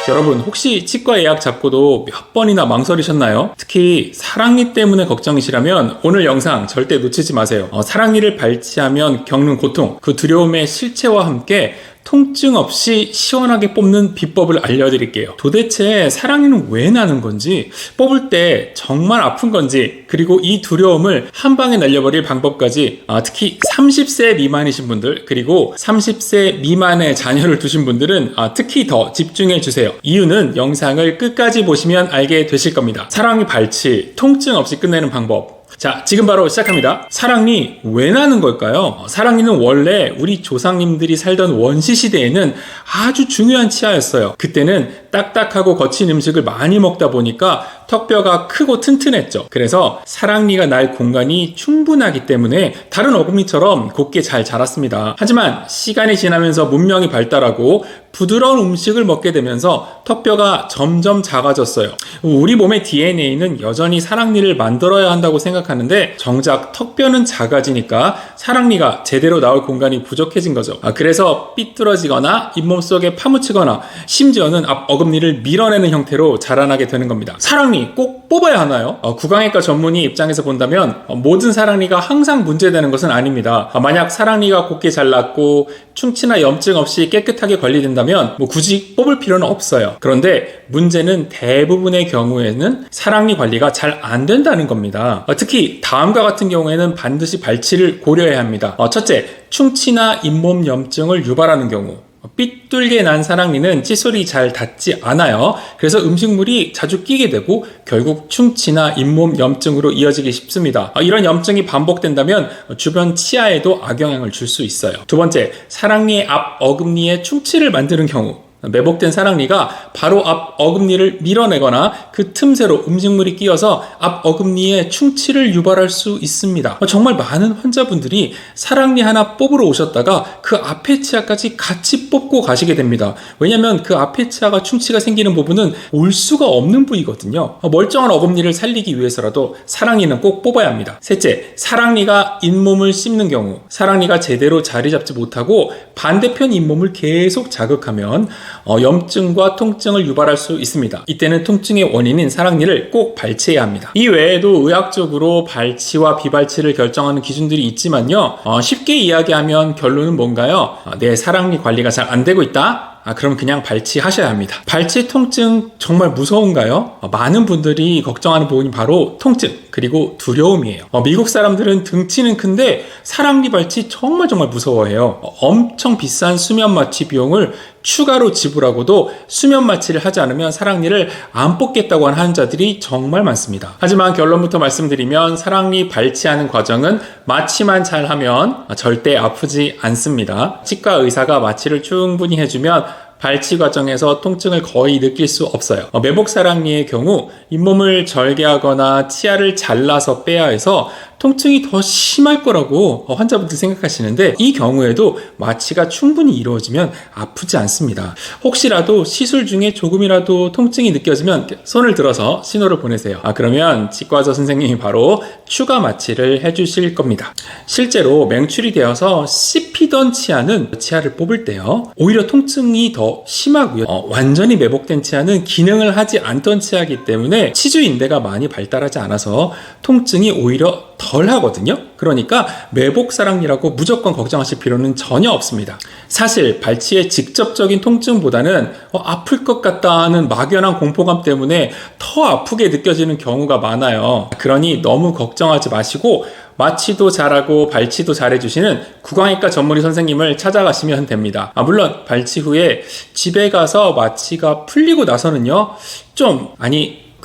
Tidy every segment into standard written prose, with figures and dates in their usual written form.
여러분 혹시 치과 예약 잡고도 몇 번이나 망설이셨나요? 특히 사랑니 때문에 걱정이시라면 오늘 영상 절대 놓치지 마세요. 사랑니를 발치하면 겪는 고통, 그 두려움의 실체와 함께 통증 없이 시원하게 뽑는 비법을 알려드릴게요. 도대체 사랑니는 왜 나는 건지, 뽑을 때 정말 아픈 건지, 그리고 이 두려움을 한 방에 날려버릴 방법까지, 특히 30세 미만이신 분들, 그리고 30세 미만의 자녀를 두신 분들은 특히 더 집중해 주세요. 이유는 영상을 끝까지 보시면 알게 되실 겁니다. 사랑니 발치, 통증 없이 끝내는 방법. 자, 지금 바로 시작합니다. 사랑니 왜 나는 걸까요? 사랑니는 원래 우리 조상님들이 살던 원시 시대에는 아주 중요한 치아였어요. 그때는 딱딱하고 거친 음식을 많이 먹다 보니까 턱뼈가 크고 튼튼했죠. 그래서 사랑니가 날 공간이 충분하기 때문에 다른 어금니처럼 곱게 잘 자랐습니다. 하지만 시간이 지나면서 문명이 발달하고 부드러운 음식을 먹게 되면서 턱뼈가 점점 작아졌어요. 우리 몸의 DNA는 여전히 사랑니를 만들어야 한다고 생각하는데 정작 턱뼈는 작아지니까 사랑니가 제대로 나올 공간이 부족해진 거죠. 그래서 삐뚤어지거나 잇몸 속에 파묻히거나 심지어는 앞 어금니를 밀어내는 형태로 자라나게 되는 겁니다. 사랑니 꼭 뽑아야 하나요? 구강외과 전문의 입장에서 본다면 모든 사랑니가 항상 문제되는 것은 아닙니다. 만약 사랑니가 곱게 잘났고 충치나 염증 없이 깨끗하게 관리된다면 굳이 뽑을 필요는 없어요. 그런데 문제는 대부분의 경우에는 사랑니 관리가 잘 안 된다는 겁니다. 특히 다음과 같은 경우에는 반드시 발치를 고려해야 합니다. 첫째, 충치나 잇몸 염증을 유발하는 경우. 삐뚤게 난 사랑니는 칫솔이 잘 닿지 않아요. 그래서 음식물이 자주 끼게 되고 결국 충치나 잇몸 염증으로 이어지기 쉽습니다. 이런 염증이 반복된다면 주변 치아에도 악영향을 줄 수 있어요. 두 번째, 사랑니의 앞 어금니에 충치를 만드는 경우. 매복된 사랑니가 바로 앞 어금니를 밀어내거나 그 틈새로 음식물이 끼어서 앞 어금니에 충치를 유발할 수 있습니다. 정말 많은 환자분들이 사랑니 하나 뽑으러 오셨다가 그 앞에 치아까지 같이 뽑고 가시게 됩니다. 왜냐하면 그 앞에 치아가 충치가 생기는 부분은 올 수가 없는 부위거든요. 멀쩡한 어금니를 살리기 위해서라도 사랑니는 꼭 뽑아야 합니다. 셋째, 사랑니가 잇몸을 씹는 경우. 사랑니가 제대로 자리 잡지 못하고 반대편 잇몸을 계속 자극하면 염증과 통증을 유발할 수 있습니다. 이때는 통증의 원인인 사랑니를 꼭 발치해야 합니다. 이 외에도 의학적으로 발치와 비발치를 결정하는 기준들이 있지만요. 쉽게 이야기하면 결론은 뭔가요? 내 사랑니 관리가 잘 안 되고 있다? 그럼 그냥 발치하셔야 합니다. 발치 통증 정말 무서운가요? 많은 분들이 걱정하는 부분이 바로 통증 그리고 두려움이에요. 미국 사람들은 등치는 큰데 사랑니 발치 정말 무서워해요. 엄청 비싼 수면 마취 비용을 추가로 지불하고도 수면 마취를 하지 않으면 사랑니를 안 뽑겠다고 하는 환자들이 정말 많습니다. 하지만 결론부터 말씀드리면 사랑니 발치하는 과정은 마취만 잘하면 절대 아프지 않습니다. 치과 의사가 마취를 충분히 해주면 발치 과정에서 통증을 거의 느낄 수 없어요. 매복 사랑니의 경우 잇몸을 절개하거나 치아를 잘라서 빼야 해서 통증이 더 심할 거라고 환자분들 생각하시는데 이 경우에도 마취가 충분히 이루어지면 아프지 않습니다. 혹시라도 시술 중에 조금이라도 통증이 느껴지면 손을 들어서 신호를 보내세요. 그러면 치과의사 선생님이 바로 추가 마취를 해주실 겁니다. 실제로 맹출이 되어서 씹히던 치아는 치아를 뽑을 때요 오히려 통증이 더 심하고요. 완전히 매복된 치아는 기능을 하지 않던 치아이기 때문에 치주인대가 많이 발달하지 않아서 통증이 오히려 덜 하거든요. 그러니까 매복 사랑니라고 무조건 걱정하실 필요는 전혀 없습니다. 사실 발치의 직접적인 통증보다는 아플 것 같다는 막연한 공포감 때문에 더 아프게 느껴지는 경우가 많아요. 그러니 너무 걱정하지 마시고 마취도 잘하고 발치도 잘해주시는 구강외과 전문의 선생님을 찾아가시면 됩니다. 물론 발치 후에 집에 가서 마취가 풀리고 나서는요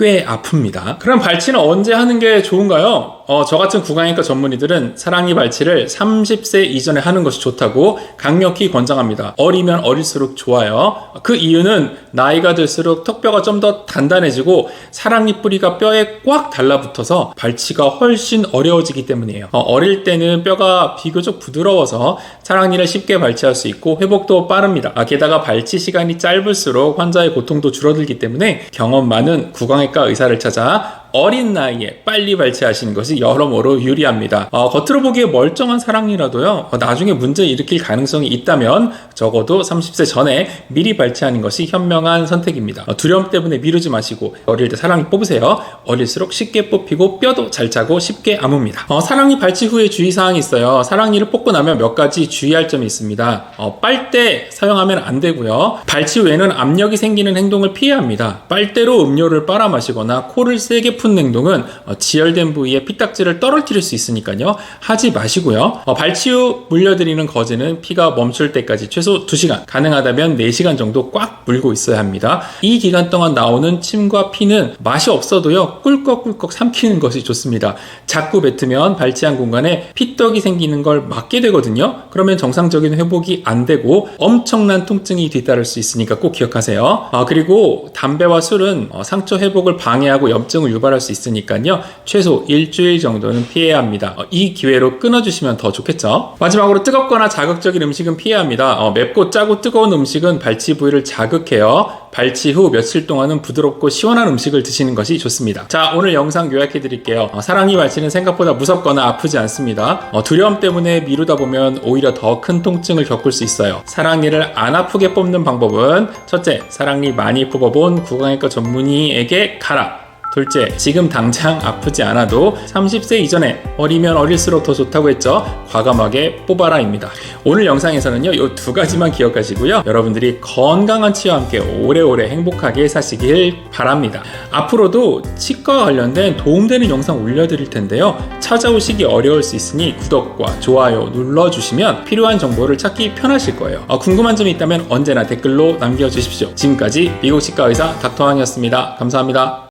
꽤 아픕니다. 그럼 발치는 언제 하는 게 좋은가요? 저 같은 구강외과 전문의들은 사랑니 발치를 30세 이전에 하는 것이 좋다고 강력히 권장합니다. 어리면 어릴수록 좋아요. 그 이유는 나이가 들수록 턱뼈가 좀 더 단단해지고 사랑니 뿌리가 뼈에 꽉 달라붙어서 발치가 훨씬 어려워지기 때문이에요. 어릴 때는 뼈가 비교적 부드러워서 사랑니를 쉽게 발치할 수 있고 회복도 빠릅니다. 게다가 발치 시간이 짧을수록 환자의 고통도 줄어들기 때문에 경험 많은 구강외과 의사를 찾아 어린 나이에 빨리 발치하시는 것이 여러모로 유리합니다. 겉으로 보기에 멀쩡한 사랑니라도요, 나중에 문제 일으킬 가능성이 있다면 적어도 30세 전에 미리 발치하는 것이 현명한 선택입니다. 두려움 때문에 미루지 마시고 어릴 때 사랑니 뽑으세요. 어릴수록 쉽게 뽑히고 뼈도 잘 차고 쉽게 아뭅니다. 사랑니 발치 후에 주의사항이 있어요. 사랑니를 뽑고 나면 몇 가지 주의할 점이 있습니다. 빨대 사용하면 안 되고요. 발치 후에는 압력이 생기는 행동을 피해야 합니다. 빨대로 음료를 빨아 마시거나 코를 세게 푼 행동은 지혈된 부위에 피딱지를 떨어뜨릴 수 있으니까요. 하지 마시고요. 발치 후 물려드리는 거즈는 피가 멈출 때까지 최소 2시간, 가능하다면 4시간 정도 꽉 물고 있어야 합니다. 이 기간 동안 나오는 침과 피는 맛이 없어도요, 꿀꺽꿀꺽 삼키는 것이 좋습니다. 자꾸 뱉으면 발치한 공간에 피떡이 생기는 걸 막게 되거든요. 그러면 정상적인 회복이 안 되고 엄청난 통증이 뒤따를 수 있으니까 꼭 기억하세요. 그리고 담배와 술은 상처 회복을 방해하고 염증을 유발할 수 있으니까요. 최소 일주일 정도는 피해야 합니다. 이 기회로 끊어주시면 더 좋겠죠. 마지막으로 뜨겁거나 자극적인 음식은 피해야 합니다. 맵고 짜고 뜨거운 음식은 발치 부위를 자극해요. 발치 후 며칠 동안은 부드럽고 시원한 음식을 드시는 것이 좋습니다. 자, 오늘 영상 요약해 드릴게요. 사랑니 발치는 생각보다 무섭거나 아프지 않습니다. 두려움 때문에 미루다 보면 오히려 더 큰 통증을 겪을 수 있어요. 사랑니를 안 아프게 뽑는 방법은 첫째, 사랑니 많이 뽑아본 구강외과 전문의에게 가라. 둘째, 지금 당장 아프지 않아도 30세 이전에 어리면 어릴수록 더 좋다고 했죠. 과감하게 뽑아라입니다. 오늘 영상에서는요, 이 2가지만 기억하시고요. 여러분들이 건강한 치아와 함께 오래오래 행복하게 사시길 바랍니다. 앞으로도 치과와 관련된 도움되는 영상 올려드릴 텐데요. 찾아오시기 어려울 수 있으니 구독과 좋아요 눌러주시면 필요한 정보를 찾기 편하실 거예요. 궁금한 점이 있다면 언제나 댓글로 남겨주십시오. 지금까지 미국 치과 의사 닥터왕이었습니다. 감사합니다.